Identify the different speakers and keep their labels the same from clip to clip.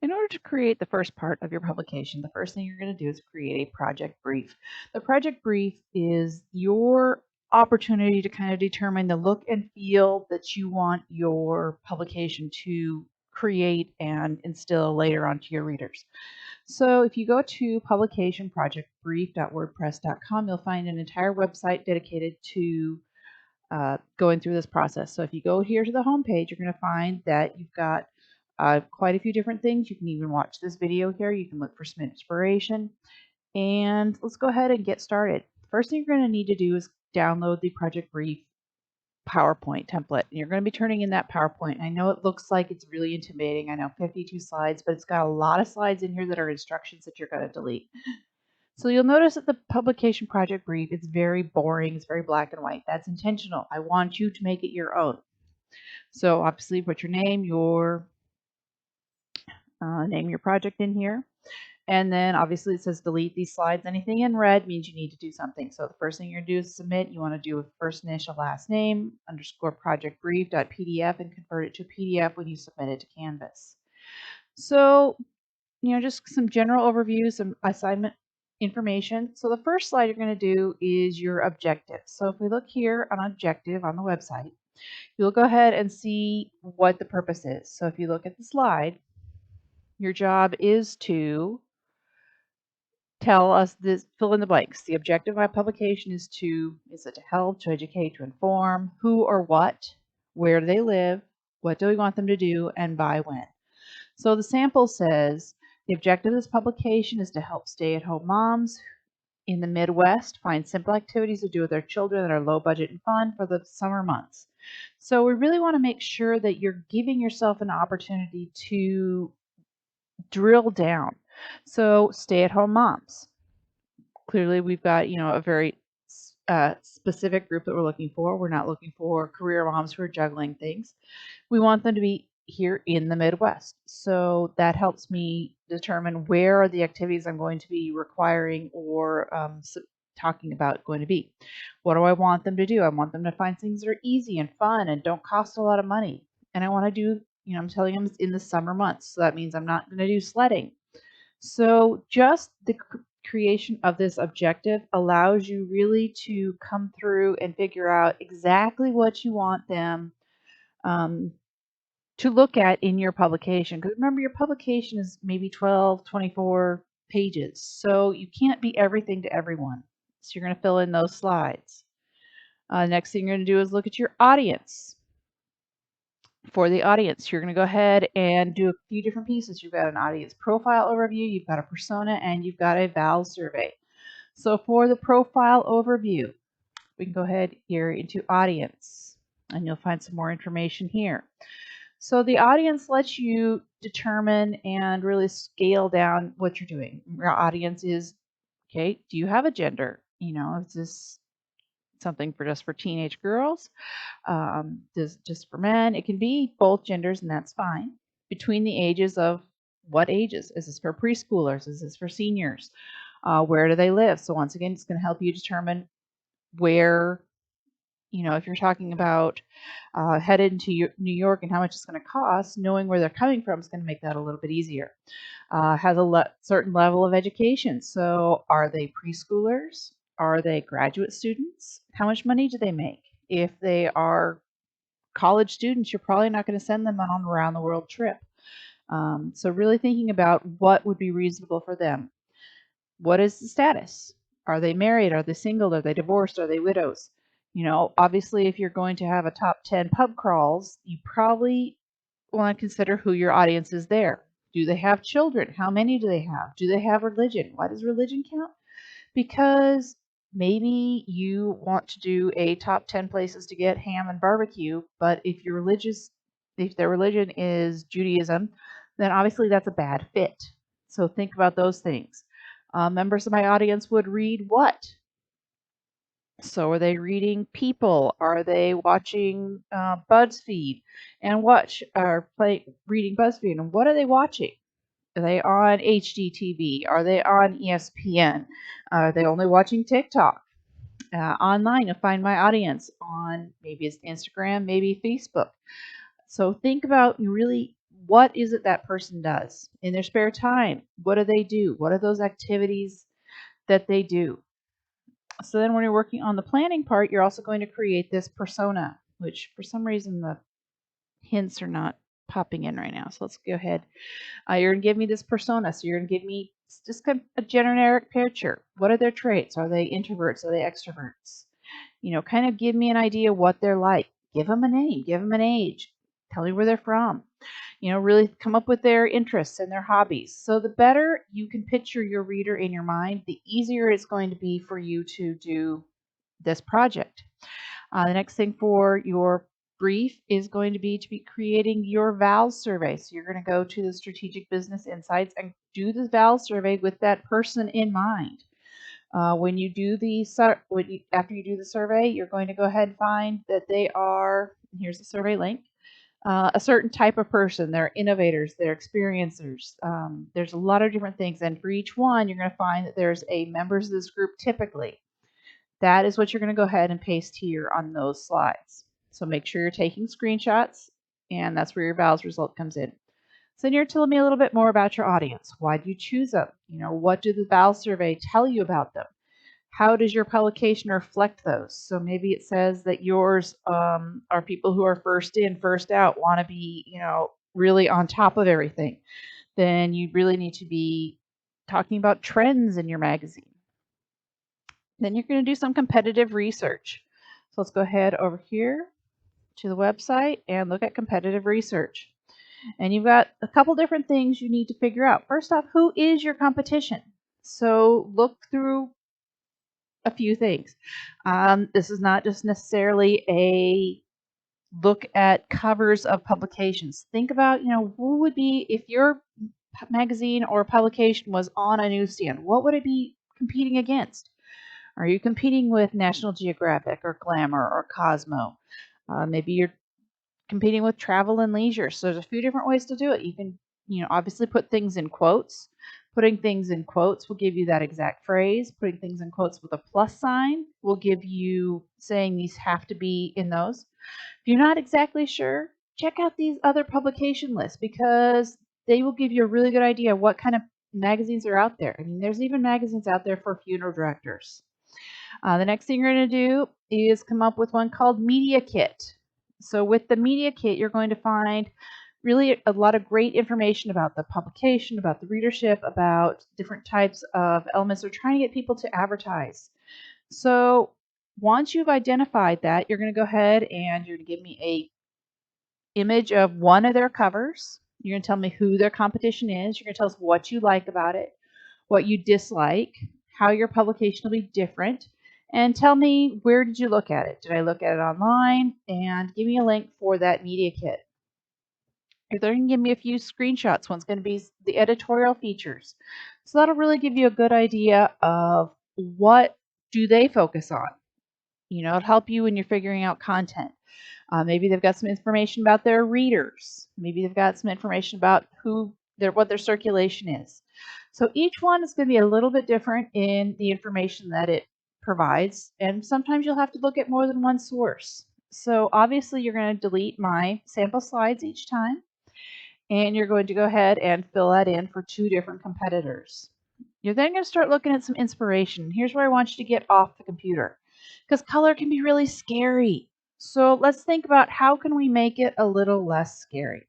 Speaker 1: In order to create the first part of your publication, the first thing you're going to do is create a project brief. The project brief is your opportunity to kind of determine the look and feel that you want your publication to create and instill later onto your readers. So if you go to publicationprojectbrief.wordpress.com, you'll find an entire website dedicated to going through this process. So if you go here to the home page, you're going to find that you've got quite a few different things. You can even watch this video here. You can look for some inspiration. And let's go ahead and get started. First thing you're going to need to do is download the Project Brief PowerPoint template. And you're going to be turning in that PowerPoint. I know it looks like it's really intimidating. I know 52 slides, but it's got a lot of slides in here that are instructions that you're going to delete. So you'll notice that the publication project brief is very boring. It's very black and white. That's intentional. I want you to make it your own. So obviously put your name your project in here. And then obviously it says delete these slides. Anything in red means you need to do something. So the first thing you're going to do is submit. You want to do a first initial last name _ project brief.pdf and convert it to PDF when you submit it to Canvas. So, just some general overview, some assignment information. So the first slide you're going to do is your objective. So if we look here on objective on the website, you'll go ahead and see what the purpose is. So if you look at the slide, your job is to tell us this, fill in the blanks. The objective of my publication is it to help, to educate, to inform, who or what, where do they live, what do we want them to do, and by when. So the sample says, the objective of this publication is to help stay-at-home moms in the Midwest find simple activities to do with their children that are low budget and fun for the summer months. So we really want to make sure that you're giving yourself an opportunity to drill down. So stay-at-home moms. Clearly we've got, a very specific group that we're looking for. We're not looking for career moms who are juggling things. We want them to be here in the Midwest. So that helps me determine where are the activities I'm going to be requiring or talking about going to be. What do I want them to do? I want them to find things that are easy and fun and don't cost a lot of money. And I want to do, I'm telling them it's in the summer months. So that means I'm not going to do sledding. So just the creation of this objective allows you really to come through and figure out exactly what you want them to look at in your publication. Because remember, your publication is maybe 12, 24 pages. So you can't be everything to everyone. So you're going to fill in those slides. Next thing you're going to do is look at your audience. For the audience, you're going to go ahead and do a few different pieces. You've got an audience profile overview, you've got a persona, and you've got a Val survey. So for the profile overview, we can go ahead here into audience, and you'll find some more information here. So the audience lets you determine and really scale down what you're doing. Your audience is, okay, do you have a gender? Is this something just for teenage girls? Just for men? It can be both genders, and that's fine. Between the ages of what ages? Is this for preschoolers? Is this for seniors? Where do they live? So once again, it's going to help you determine where, if you're talking about headed to New York and how much it's going to cost, knowing where they're coming from is going to make that a little bit easier. Has a certain level of education. So are they preschoolers? Are they graduate students? How much money do they make? If they are college students, you're probably not going to send them on an around the world trip. So really thinking about what would be reasonable for them. What is the status? Are they married? Are they single? Are they divorced? Are they widows? Obviously, if you're going to have a top 10 pub crawls, you probably want to consider who your audience is there. Do they have children? How many do they have? Do they have religion? Why does religion count? Because maybe you want to do a top 10 places to get ham and barbecue, but if their religion is Judaism, then obviously that's a bad fit. So think about those things. Members of my audience would read what? So are they reading People? Are they watching BuzzFeed and reading BuzzFeed? And what are they watching? Are they on HGTV? Are they on ESPN? Are they only watching TikTok? Online, you'll find my audience on maybe it's Instagram, maybe Facebook. So think about really what is it that person does in their spare time? What do they do? What are those activities that they do? So then when you're working on the planning part, you're also going to create this persona, which for some reason the hints are not popping in right now. So let's go ahead. You're going to give me this persona. So you're going to give me just kind of a generic picture. What are their traits? Are they introverts? Are they extroverts? You know, kind of give me an idea what they're like. Give them a name. Give them an age. Tell me where they're from. You know, really come up with their interests and their hobbies. So the better you can picture your reader in your mind, the easier it's going to be for you to do this project. The next thing for your brief is going to be creating your VALS survey. So you're going to go to the Strategic Business Insights and do the VALS survey with that person in mind. When you do the after you do the survey, you're going to go ahead and find that they are. Here's the survey link. A certain type of person. They're innovators. They're experiencers. There's a lot of different things, and for each one, you're going to find that there's a members of this group typically. That is what you're going to go ahead and paste here on those slides. So make sure you're taking screenshots, and that's where your VALS result comes in. So then you're telling me a little bit more about your audience. Why do you choose them? You know, what do the VALS survey tell you about them? How does your publication reflect those? So maybe it says that yours are people who are first in, first out, want to be, you know, really on top of everything. Then you really need to be talking about trends in your magazine. Then you're going to do some competitive research. So let's go ahead over here to the website and look at competitive research. And you've got a couple different things you need to figure out. First off, who is your competition? So look through a few things. This is not just necessarily a look at covers of publications. Think about, you know, who would be, if your magazine or publication was on a newsstand, what would it be competing against? Are you competing with National Geographic or Glamour or Cosmo? Maybe you're competing with Travel and Leisure. So there's a few different ways to do it. You can, you know, obviously put things in quotes. Putting things in quotes will give you that exact phrase. Putting things in quotes with a plus sign will give you saying these have to be in those. If you're not exactly sure, check out these other publication lists because they will give you a really good idea of what kind of magazines are out there. I mean, there's even magazines out there for funeral directors. The next thing you're going to do is come up with one called Media Kit. So with the Media Kit, you're going to find really a lot of great information about the publication, about the readership, about different types of elements they're trying to get people to advertise. So once you've identified that, you're going to go ahead and you're going to give me a image of one of their covers. You're going to tell me who their competition is. You're going to tell us what you like about it, what you dislike, how your publication will be different, and tell me where did you look at it? Did I look at it online? And give me a link for that media kit. You're going to give me a few screenshots. One's going to be the editorial features. So that'll really give you a good idea of what do they focus on. You know, it'll help you when you're figuring out content. Maybe they've got some information about their readers. Maybe they've got some information about what their circulation is. So each one is going to be a little bit different in the information that it provides, and sometimes you'll have to look at more than one source. So obviously you're going to delete my sample slides each time, and you're going to go ahead and fill that in for two different competitors. You're then going to start looking at some inspiration. Here's where I want you to get off the computer, because color can be really scary. So let's think about how can we make it a little less scary.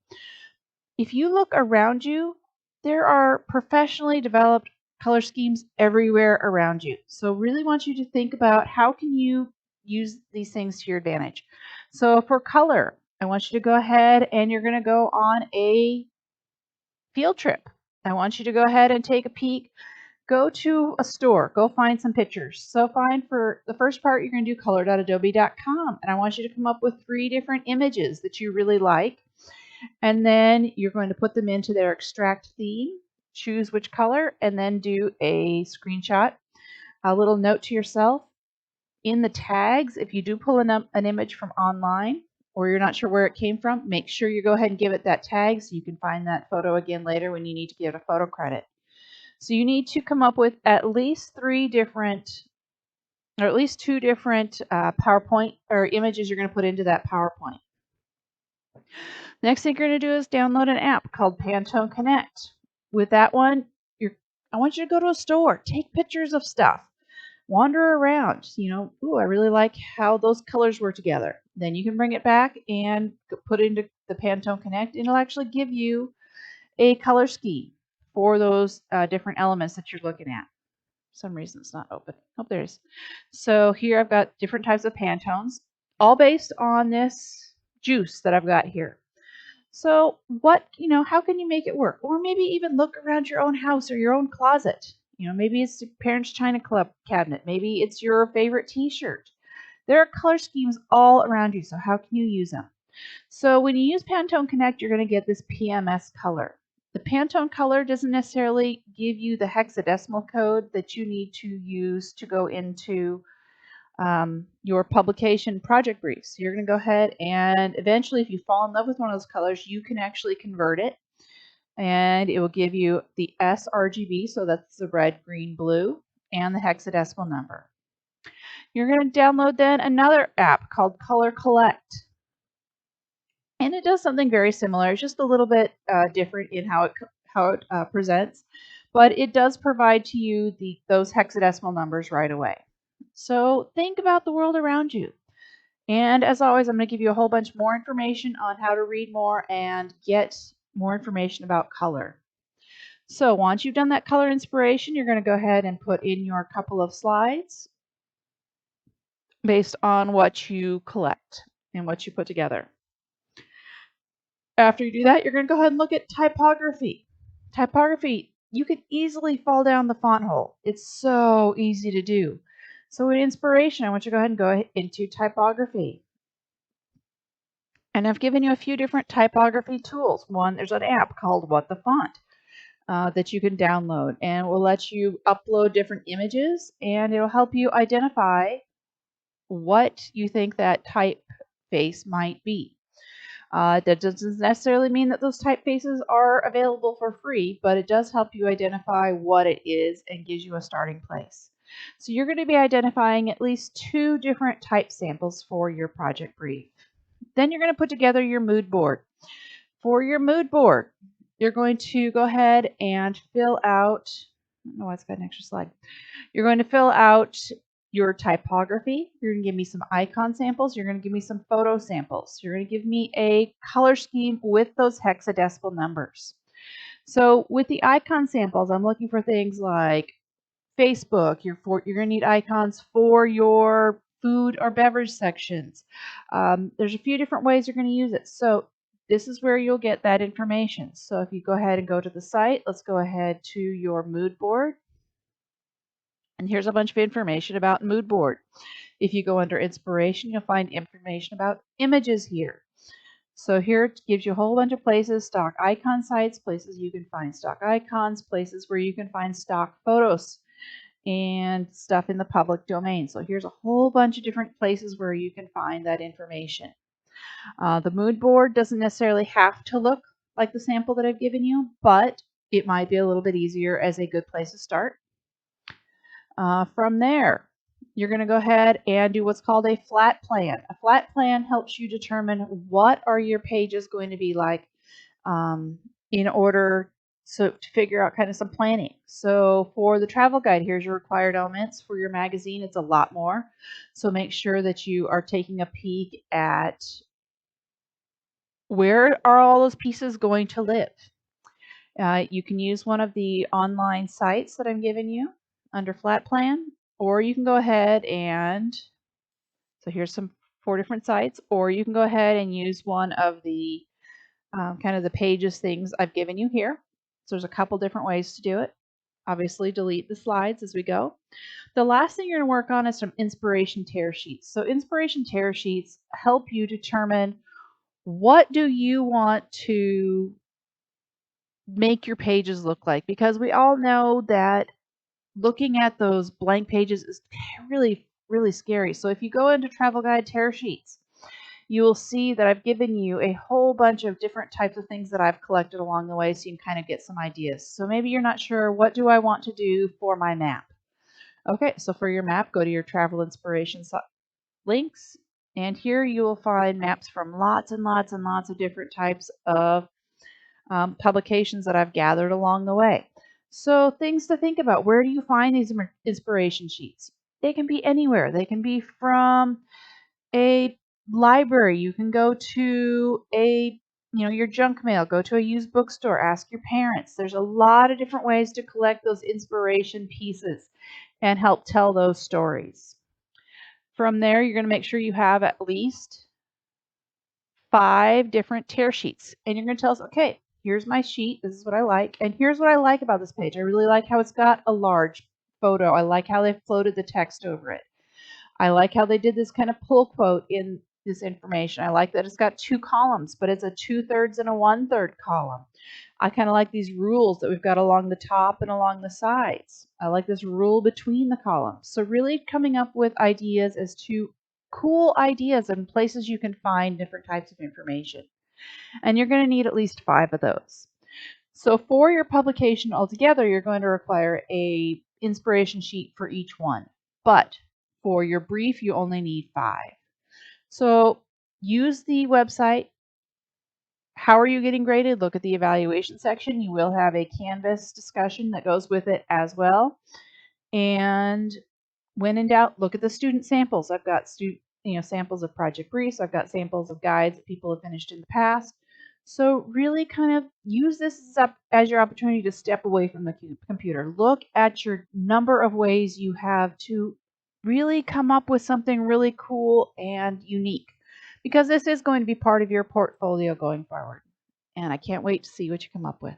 Speaker 1: If you look around you, there are professionally developed color schemes everywhere around you. So really want you to think about how can you use these things to your advantage. So for color, I want you to go ahead and you're going to go on a field trip. I want you to go ahead and take a peek. Go to a store, go find some pictures. So find for the first part, you're going to do color.adobe.com. And I want you to come up with 3 different images that you really like. And then you're going to put them into their extract theme, choose which color, and then do a screenshot. A little note to yourself. In the tags, if you do pull an image from online or you're not sure where it came from, make sure you go ahead and give it that tag so you can find that photo again later when you need to give a photo credit. So you need to come up with at least 3 different, or at least 2 different PowerPoint or images you're going to put into that PowerPoint. Next thing you're going to do is download an app called Pantone Connect. With that one, I want you to go to a store, take pictures of stuff, wander around. Ooh, I really like how those colors were together. Then you can bring it back and put it into the Pantone Connect, and it'll actually give you a color scheme for those different elements that you're looking at. For some reason it's not open. Oh, there it is. So here I've got different types of Pantones, all based on this juice that I've got here. So how can you make it work? Or maybe even look around your own house or your own closet. Maybe it's the Parents China Club cabinet. Maybe it's your favorite t-shirt. There are color schemes all around you, so how can you use them? So when you use Pantone Connect, you're going to get this PMS color. The Pantone color doesn't necessarily give you the hexadecimal code that you need to use to go into your publication project briefs. So you're going to go ahead and eventually, if you fall in love with one of those colors, you can actually convert it, and it will give you the sRGB, so that's the red, green, blue, and the hexadecimal number. You're going to download then another app called Color Collect, and it does something very similar. It's just a little bit different in how it presents, but it does provide to you those hexadecimal numbers right away. So think about the world around you. And as always, I'm going to give you a whole bunch more information on how to read more and get more information about color. So once you've done that color inspiration, you're going to go ahead and put in your couple of slides based on what you collect and what you put together. After you do that, you're going to go ahead and look at typography. Typography, you could easily fall down the font hole. It's so easy to do. So in inspiration, I want you to go ahead and go into typography. And I've given you a few different typography tools. One, there's an app called What the Font that you can download, and it will let you upload different images, and it'll help you identify what you think that typeface might be. That doesn't necessarily mean that those typefaces are available for free, but it does help you identify what it is and gives you a starting place. So you're going to be identifying at least 2 different type samples for your project brief. Then you're going to put together your mood board. For your mood board, you're going to go ahead and fill out, I don't know why it's got an extra slide. You're going to fill out your typography. You're going to give me some icon samples. You're going to give me some photo samples. You're going to give me a color scheme with those hexadecimal numbers. So with the icon samples, I'm looking for things like Facebook. You're going to need icons for your food or beverage sections. There's a few different ways you're going to use it. So this is where you'll get that information. So if you go ahead and go to the site, let's go ahead to your mood board. And here's a bunch of information about mood board. If you go under inspiration, you'll find information about images here. So here it gives you a whole bunch of places, stock icon sites, places you can find stock icons, places where you can find stock photos and stuff in the public domain. So here's a whole bunch of different places where you can find that information. The mood board doesn't necessarily have to look like the sample that I've given you, but it might be a little bit easier as a good place to start. From there, you're going to go ahead and do what's called a flat plan. A flat plan helps you determine what are your pages going to be like in order to figure out kind of some planning. So for the travel guide, here's your required elements. For your magazine, it's a lot more. So make sure that you are taking a peek at where are all those pieces going to live. You can use one of the online sites that I'm giving you under flat plan, or you can go ahead and, so here's 4 different sites, or you can go ahead and use one of the kind of the pages things I've given you here. So there's a couple different ways to do it. Obviously delete the slides as we go. The last thing you're going to work on is some inspiration tear sheets. So inspiration tear sheets help you determine what do you want to make your pages look like, because we all know that looking at those blank pages is really, really scary. So if you go into travel guide tear sheets, you will see that I've given you a whole bunch of different types of things that I've collected along the way, so you can kind of get some ideas. So maybe you're not sure, what do I want to do for my map? Okay, so for your map, go to your travel inspiration links, And here you will find maps from lots and lots and lots of different types of publications that I've gathered along the way. So things to think about. Where do you find these inspiration sheets? They can be anywhere. They can be from a library. You can go to your junk mail, go to a used bookstore, ask your parents. There's a lot of different ways to collect those inspiration pieces and help tell those stories. From there, you're going to make sure you have at least 5 different tear sheets. And you're going to tell us, okay, here's my sheet. This is what I like. And here's what I like about this page. I really like how it's got a large photo. I like how they floated the text over it. I like how they did this kind of pull quote in this information. I like that it's got 2 columns, but it's a 2/3 and a 1/3 column. I kind of like these rules that we've got along the top and along the sides. I like this rule between the columns. So really coming up with ideas as to cool ideas and places you can find different types of information. And you're going to need at least 5 of those. So for your publication altogether, you're going to require a inspiration sheet for each one. But for your brief, you only need 5. So use the website. How are you getting graded? Look at the evaluation section. You will have a Canvas discussion that goes with it as well. And when in doubt, look at the student samples. I've got samples of project briefs. I've got samples of guides that people have finished in the past. So really kind of use this as your opportunity to step away from the computer. Look at your number of ways you have to really come up with something really cool and unique, because this is going to be part of your portfolio going forward. And I can't wait to see what you come up with.